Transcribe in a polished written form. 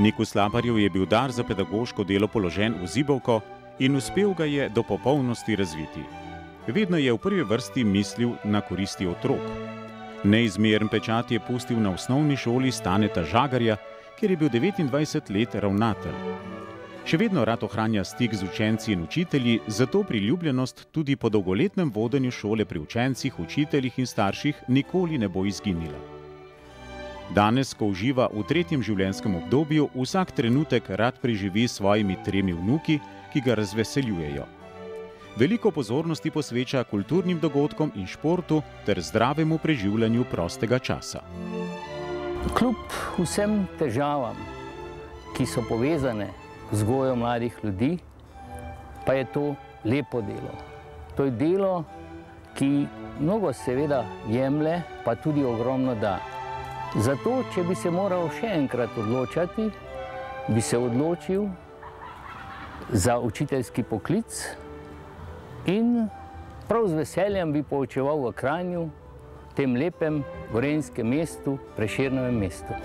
Niku Slaparju je bil dar za pedagoško delo položen v zibelko in uspel ga je do popolnosti razviti. Vedno je v prvi vrsti mislil na koristi otrok. Neizmeren pečat je pustil na osnovni šoli Staneta Žagarja, kjer je bil 29 let ravnatelj. Še vedno rad ohranja stik z učenci in učitelji, zato priljubljenost tudi po dolgoletnem vodenju šole pri učencih, učiteljih in starših nikoli ne bo izginila. Danes, ko uživa v 3. življenjskem obdobju, vsak trenutek rad preživi s svojimi 3 vnuki, ki ga razveseljujejo. Veliko pozornosti posveča kulturnim dogodkom in športu ter zdravemu preživljanju prostega časa. Kljub vsem težavam, ki so povezane z vzgojo mladih ljudi, pa je to lepo delo. To je delo, ki mnogo seveda jemlje, pa tudi ogromno da. Zato, če bi se moral še enkrat odločati, bi se odločil za učiteljski poklic in prav z veseljem bi poučeval v Kranju, tem lepem gorenjskem mestu, Prešernovem mestu.